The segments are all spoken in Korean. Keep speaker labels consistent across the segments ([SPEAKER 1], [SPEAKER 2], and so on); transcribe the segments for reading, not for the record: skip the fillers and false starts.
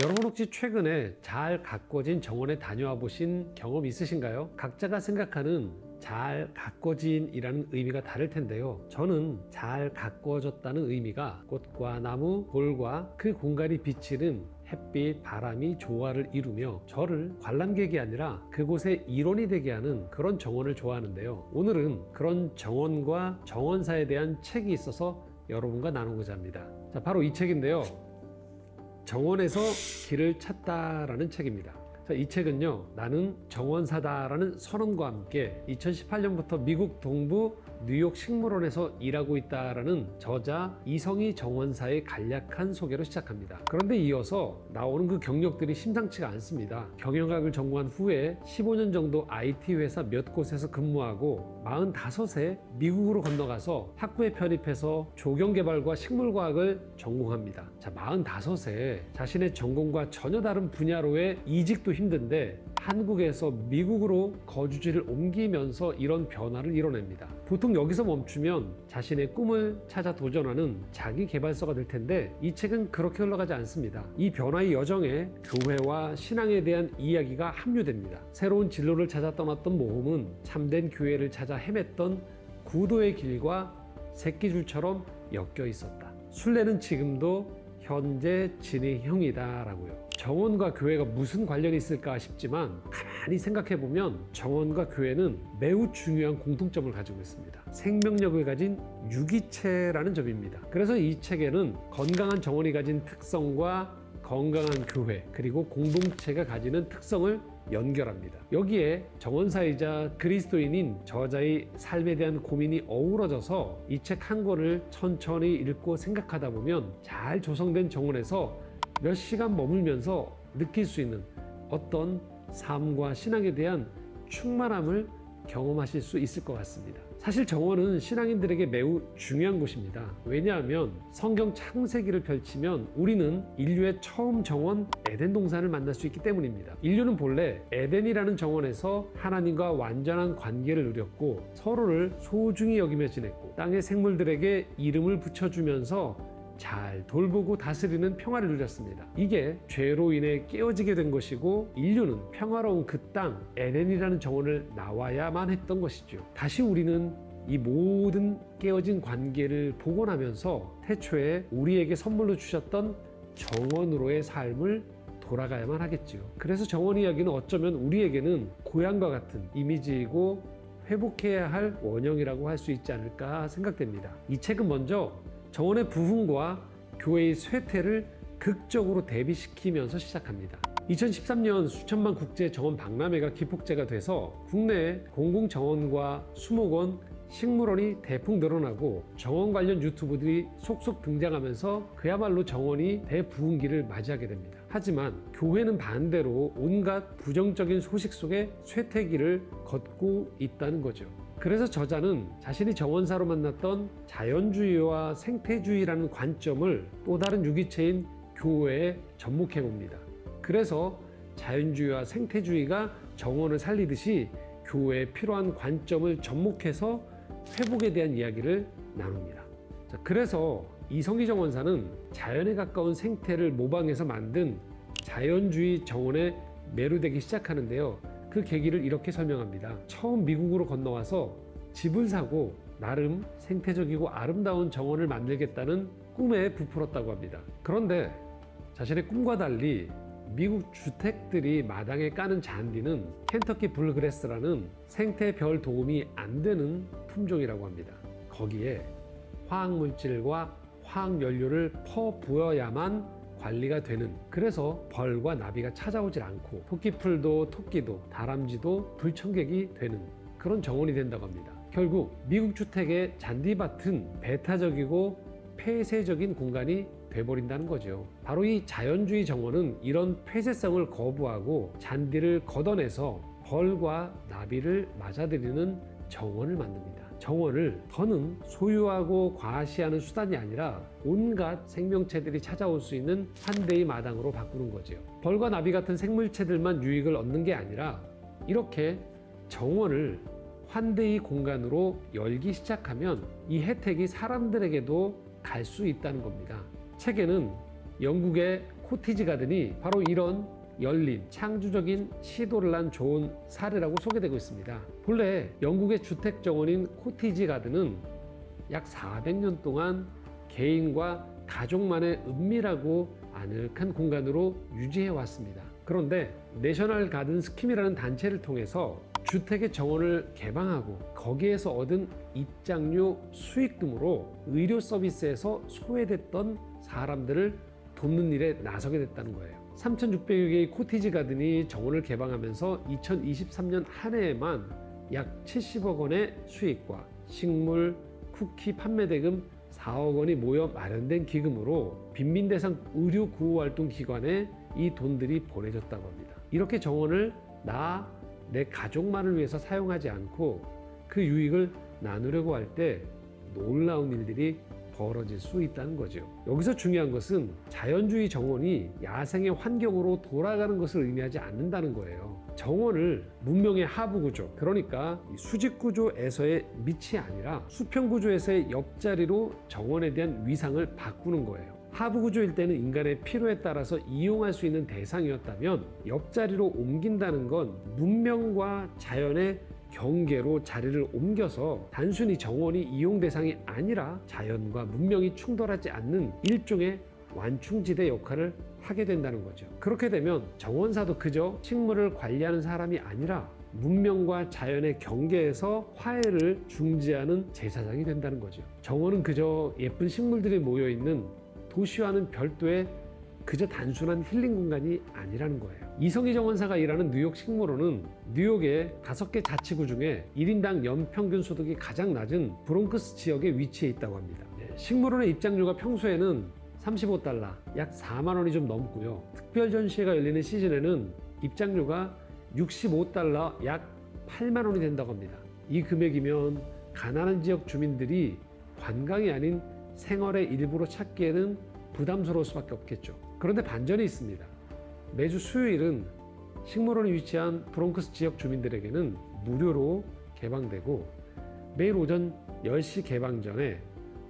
[SPEAKER 1] 여러분 혹시 최근에 잘 가꿔진 정원에 다녀와 보신 경험 있으신가요? 각자가 생각하는 잘 가꿔진이라는 의미가 다를 텐데요. 저는 잘 가꿔졌다는 의미가 꽃과 나무, 돌과 그 공간이 비치는 햇빛, 바람이 조화를 이루며 저를 관람객이 아니라 그곳의 일원이 되게 하는 그런 정원을 좋아하는데요. 오늘은 그런 정원과 정원사에 대한 책이 있어서 여러분과 나누고자 합니다. 자, 바로 이 책인데요. 정원에서 길을 찾다라는 책입니다. 자, 이 책은요, 나는 정원사다라는 선언과 함께 2018년부터 미국 동부 뉴욕 식물원에서 일하고 있다라는 저자 이성희 정원사의 간략한 소개로 시작합니다. 그런데 이어서 나오는 그 경력들이 심상치가 않습니다. 경영학을 전공한 후에 15년 정도 IT 회사 몇 곳에서 근무하고 45세 미국으로 건너가서 학부에 편입해서 조경개발과 식물과학을 전공합니다. 자, 45세 자신의 전공과 전혀 다른 분야로의 이직도 힘든데 한국에서 미국으로 거주지를 옮기면서 이런 변화를 이뤄냅니다. 보통 여기서 멈추면 자신의 꿈을 찾아 도전하는 자기 개발서가 될 텐데 이 책은 그렇게 흘러가지 않습니다. 이 변화의 여정에 교회와 신앙에 대한 이야기가 함유됩니다. 새로운 진로를 찾아 떠났던 모험은 참된 교회를 찾아 헤맸던 구도의 길과 새끼줄처럼 엮여 있었다. 순례는 지금도 현재 진행형이다 라고요. 정원과 교회가 무슨 관련이 있을까 싶지만 가만히 생각해보면 정원과 교회는 매우 중요한 공통점을 가지고 있습니다. 생명력을 가진 유기체라는 점입니다. 그래서 이 책에는 건강한 정원이 가진 특성과 건강한 교회 그리고 공동체가 가지는 특성을 연결합니다. 여기에 정원사이자 그리스도인인 저자의 삶에 대한 고민이 어우러져서 이 책 한 권을 천천히 읽고 생각하다 보면 잘 조성된 정원에서 몇 시간 머물면서 느낄 수 있는 어떤 삶과 신앙에 대한 충만함을 경험하실 수 있을 것 같습니다. 사실 정원은 신앙인들에게 매우 중요한 곳입니다. 왜냐하면 성경 창세기를 펼치면 우리는 인류의 처음 정원 에덴 동산을 만날 수 있기 때문입니다. 인류는 본래 에덴이라는 정원에서 하나님과 완전한 관계를 누렸고 서로를 소중히 여기며 지냈고 땅의 생물들에게 이름을 붙여주면서 잘 돌보고 다스리는 평화를 누렸습니다. 이게 죄로 인해 깨어지게 된 것이고 인류는 평화로운 그 땅 에덴이라는 정원을 나와야만 했던 것이죠. 다시 우리는 이 모든 깨어진 관계를 복원하면서 태초에 우리에게 선물로 주셨던 정원으로의 삶을 돌아가야만 하겠죠. 그래서 정원 이야기는 어쩌면 우리에게는 고향과 같은 이미지이고 회복해야 할 원형이라고 할 수 있지 않을까 생각됩니다. 이 책은 먼저 정원의 부흥과 교회의 쇠퇴를 극적으로 대비시키면서 시작합니다. 2013년 수천만 국제 정원 박람회가 기폭제가 돼서 국내 공공정원과 수목원, 식물원이 대폭 늘어나고 정원 관련 유튜브들이 속속 등장하면서 그야말로 정원이 대부흥기를 맞이하게 됩니다. 하지만 교회는 반대로 온갖 부정적인 소식 속에 쇠퇴기를 걷고 있다는 거죠. 그래서 저자는 자신이 정원사로 만났던 자연주의와 생태주의라는 관점을 또 다른 유기체인 교회에 접목해 봅니다. 그래서 자연주의와 생태주의가 정원을 살리듯이 교회에 필요한 관점을 접목해서 회복에 대한 이야기를 나눕니다. 자, 그래서 이성희 정원사는 자연에 가까운 생태를 모방해서 만든 자연주의 정원에 매료되기 시작하는데요. 그 계기를 이렇게 설명합니다. 처음 미국으로 건너와서 집을 사고 나름 생태적이고 아름다운 정원을 만들겠다는 꿈에 부풀었다고 합니다. 그런데 자신의 꿈과 달리 미국 주택들이 마당에 까는 잔디는 켄터키 블루그래스라는 생태에 별 도움이 안 되는 품종이라고 합니다. 거기에 화학물질과 화학연료를 퍼부어야만 관리가 되는, 그래서 벌과 나비가 찾아오질 않고 토끼풀도 토끼도 다람쥐도 불청객이 되는 그런 정원이 된다고 합니다. 결국 미국 주택의 잔디밭은 배타적이고 폐쇄적인 공간이 돼버린다는 거죠. 바로 이 자연주의 정원은 이런 폐쇄성을 거부하고 잔디를 걷어내서 벌과 나비를 맞아들이는 정원을 만듭니다. 정원을 더는 소유하고 과시하는 수단이 아니라 온갖 생명체들이 찾아올 수 있는 한대의 마당으로 바꾸는 거죠. 벌과 나비 같은 생물체들만 유익을 얻는 게 아니라 이렇게 정원을 환대의 공간으로 열기 시작하면 이 혜택이 사람들에게도 갈 수 있다는 겁니다. 책에는 영국의 코티지 가든이 바로 이런 열린 창조적인 시도를 한 좋은 사례라고 소개되고 있습니다. 본래 영국의 주택 정원인 코티지 가든은 약 400년 동안 개인과 가족만의 은밀하고 아늑한 공간으로 유지해 왔습니다. 그런데 내셔널 가든 스킴이라는 단체를 통해서 주택의 정원을 개방하고 거기에서 얻은 입장료 수익 등으로 의료 서비스에서 소외됐던 사람들을 돕는 일에 나서게 됐다는 거예요. 3,600여 개의 코티지 가든이 정원을 개방하면서 2023년 한 해에만 약 70억 원의 수익과 식물, 쿠키 판매 대금 4억 원이 모여 마련된 기금으로 빈민 대상 의료 구호 활동 기관에 이 돈들이 보내졌다고 합니다. 이렇게 정원을 내 가족만을 위해서 사용하지 않고 그 유익을 나누려고 할 때 놀라운 일들이 벌어질 수 있다는 거죠. 여기서 중요한 것은 자연주의 정원이 야생의 환경으로 돌아가는 것을 의미하지 않는다는 거예요. 정원을 문명의 하부 구조, 그러니까 수직 구조에서의 밑이 아니라 수평 구조에서의 옆자리로 정원에 대한 위상을 바꾸는 거예요. 하부 구조일 때는 인간의 필요에 따라서 이용할 수 있는 대상이었다면 옆자리로 옮긴다는 건 문명과 자연의 경계로 자리를 옮겨서 단순히 정원이 이용 대상이 아니라 자연과 문명이 충돌하지 않는 일종의 완충지대 역할을 하게 된다는 거죠. 그렇게 되면 정원사도 그저 식물을 관리하는 사람이 아니라 문명과 자연의 경계에서 화해를 중지하는 제사장이 된다는 거죠. 정원은 그저 예쁜 식물들이 모여있는 도시와는 별도의 그저 단순한 힐링 공간이 아니라는 거예요. 이성희 정원사가 일하는 뉴욕 식물원은 뉴욕의 5개 자치구 중에 1인당 연평균 소득이 가장 낮은 브롱크스 지역에 위치해 있다고 합니다. 식물원의 입장료가 평소에는 $35, 약 4만 원이 좀 넘고요. 특별 전시회가 열리는 시즌에는 입장료가 $65, 약 8만 원이 된다고 합니다. 이 금액이면 가난한 지역 주민들이 관광이 아닌 생활의 일부로 찾기에는 부담스러울 수밖에 없겠죠. 그런데 반전이 있습니다. 매주 수요일은 식물원이 위치한 브롱크스 지역 주민들에게는 무료로 개방되고 매일 오전 10시 개방 전에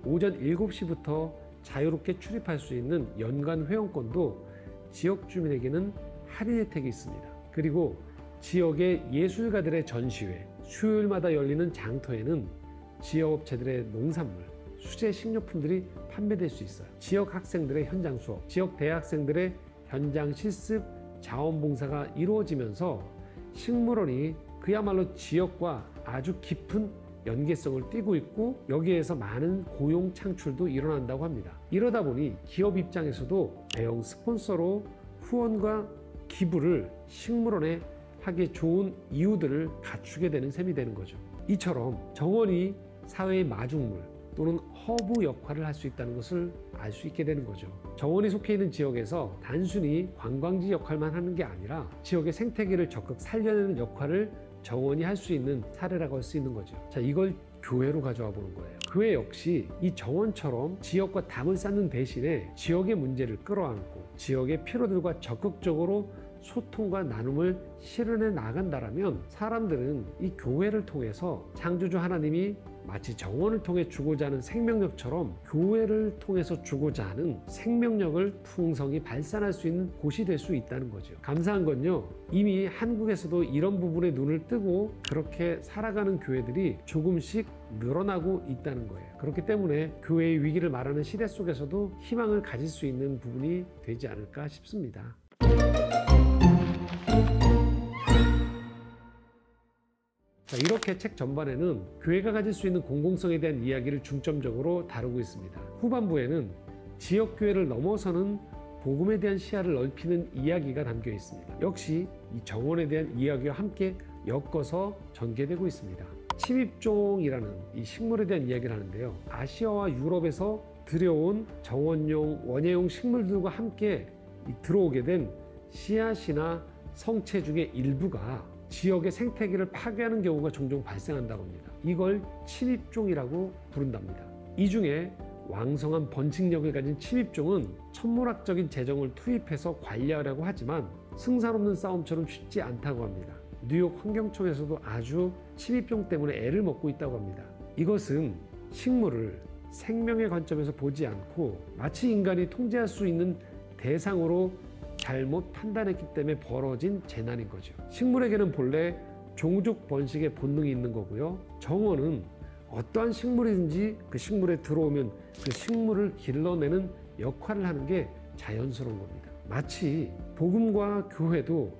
[SPEAKER 1] 오전 7시부터 자유롭게 출입할 수 있는 연간 회원권도 지역 주민에게는 할인 혜택이 있습니다. 그리고 지역의 예술가들의 전시회, 수요일마다 열리는 장터에는 지역 업체들의 농산물, 수제 식료품들이 판매될 수 있어요. 지역 학생들의 현장 수업, 지역 대학생들의 현장 실습, 자원봉사가 이루어지면서 식물원이 그야말로 지역과 아주 깊은 연계성을 띠고 있고 여기에서 많은 고용 창출도 일어난다고 합니다. 이러다 보니 기업 입장에서도 대형 스폰서로 후원과 기부를 식물원에 하기에 좋은 이유들을 갖추게 되는 셈이 되는 거죠. 이처럼 정원이 사회의 마중물 또는 허브 역할을 할 수 있다는 것을 알 수 있게 되는 거죠. 정원이 속해 있는 지역에서 단순히 관광지 역할만 하는 게 아니라 지역의 생태계를 적극 살려내는 역할을 정원이 할 수 있는 사례라고 할 수 있는 거죠. 자, 이걸 교회로 가져와 보는 거예요. 교회 역시 이 정원처럼 지역과 담을 쌓는 대신에 지역의 문제를 끌어안고 지역의 필요들과 적극적으로 소통과 나눔을 실현해 나간다라면 사람들은 이 교회를 통해서 창조주 하나님이 마치 정원을 통해 주고자 하는 생명력처럼 교회를 통해서 주고자 하는 생명력을 풍성히 발산할 수 있는 곳이 될 수 있다는 거죠. 감사한 건요, 이미 한국에서도 이런 부분에 눈을 뜨고 그렇게 살아가는 교회들이 조금씩 늘어나고 있다는 거예요. 그렇기 때문에 교회의 위기를 말하는 시대 속에서도 희망을 가질 수 있는 부분이 되지 않을까 싶습니다. 자, 이렇게 책 전반에는 교회가 가질 수 있는 공공성에 대한 이야기를 중점적으로 다루고 있습니다. 후반부에는 지역교회를 넘어서는 복음에 대한 시야를 넓히는 이야기가 담겨 있습니다. 역시 이 정원에 대한 이야기와 함께 엮어서 전개되고 있습니다. 침입종이라는 이 식물에 대한 이야기를 하는데요. 아시아와 유럽에서 들여온 정원용, 원예용 식물들과 함께 들어오게 된 씨앗이나 성체 중의 일부가 지역의 생태계를 파괴하는 경우가 종종 발생한다고 합니다. 이걸 침입종이라고 부른답니다. 이 중에 왕성한 번식력을 가진 침입종은 천문학적인 재정을 투입해서 관리하려고 하지만 승산 없는 싸움처럼 쉽지 않다고 합니다. 뉴욕 환경청에서도 아주 침입종 때문에 애를 먹고 있다고 합니다. 이것은 식물을 생명의 관점에서 보지 않고 마치 인간이 통제할 수 있는 대상으로 잘못 판단했기 때문에 벌어진 재난인 거죠. 식물에게는 본래 종족 번식의 본능이 있는 거고요. 정원은 어떠한 식물이든지 그 식물에 들어오면 그 식물을 길러내는 역할을 하는 게 자연스러운 겁니다. 마치 복음과 교회도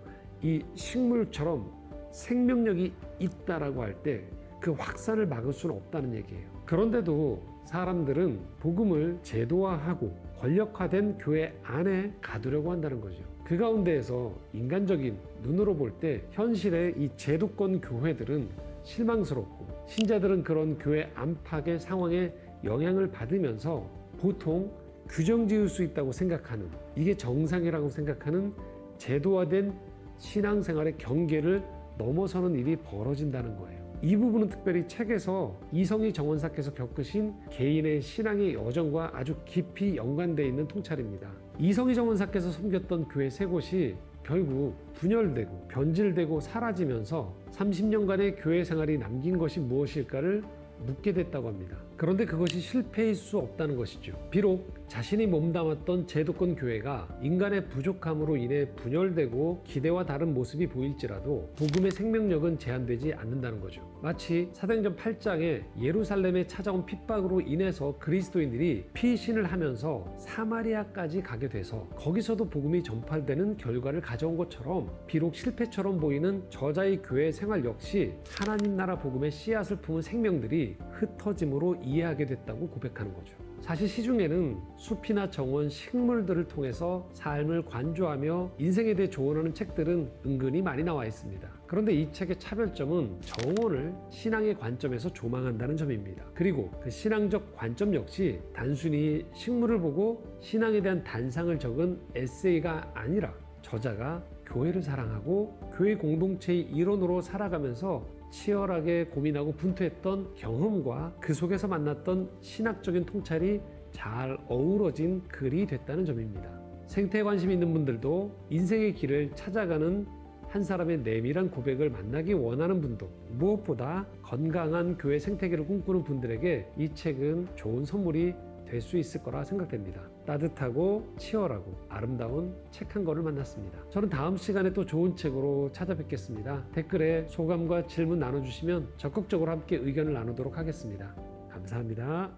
[SPEAKER 1] 이 식물처럼 생명력이 있다라고 할 때 그 확산을 막을 수는 없다는 얘기예요. 그런데도 사람들은 복음을 제도화하고 권력화된 교회 안에 가두려고 한다는 거죠. 그 가운데에서 인간적인 눈으로 볼 때 현실의 이 제도권 교회들은 실망스럽고 신자들은 그런 교회 안팎의 상황에 영향을 받으면서 보통 규정 지을 수 있다고 생각하는, 이게 정상이라고 생각하는 제도화된 신앙생활의 경계를 넘어서는 일이 벌어진다는 거예요. 이 부분은 특별히 책에서 이성희 정원사께서 겪으신 개인의 신앙의 여정과 아주 깊이 연관되어 있는 통찰입니다. 이성희 정원사께서 섬겼던 교회 세 곳이 결국 분열되고 변질되고 사라지면서 30년간의 교회 생활이 남긴 것이 무엇일까를 묻게 됐다고 합니다. 그런데 그것이 실패일 수 없다는 것이죠. 비록 자신이 몸담았던 제도권 교회가 인간의 부족함으로 인해 분열되고 기대와 다른 모습이 보일지라도 복음의 생명력은 제한되지 않는다는 거죠. 마치 사도행전 8장에 예루살렘에 찾아온 핍박으로 인해서 그리스도인들이 피신을 하면서 사마리아까지 가게 돼서 거기서도 복음이 전파되는 결과를 가져온 것처럼 비록 실패처럼 보이는 저자의 교회 생활 역시 하나님 나라 복음의 씨앗을 품은 생명들이 흩어짐으로 이해하게 됐다고 고백하는 거죠. 사실 시중에는 숲이나 정원, 식물들을 통해서 삶을 관조하며 인생에 대해 조언하는 책들은 은근히 많이 나와 있습니다. 그런데 이 책의 차별점은 정원을 신앙의 관점에서 조망한다는 점입니다. 그리고 그 신앙적 관점 역시 단순히 식물을 보고 신앙에 대한 단상을 적은 에세이가 아니라 저자가 교회를 사랑하고 교회 공동체의 일원으로 살아가면서 치열하게 고민하고 분투했던 경험과 그 속에서 만났던 신학적인 통찰이 잘 어우러진 글이 됐다는 점입니다. 생태에 관심 있는 분들도 인생의 길을 찾아가는 한 사람의 내밀한 고백을 만나기 원하는 분도, 무엇보다 건강한 교회 생태계를 꿈꾸는 분들에게 이 책은 좋은 선물이 될 수 있을 거라 생각됩니다. 따뜻하고 치열하고 아름다운 책 한 권을 만났습니다. 저는 다음 시간에 또 좋은 책으로 찾아뵙겠습니다. 댓글에 소감과 질문 나눠주시면 적극적으로 함께 의견을 나누도록 하겠습니다. 감사합니다.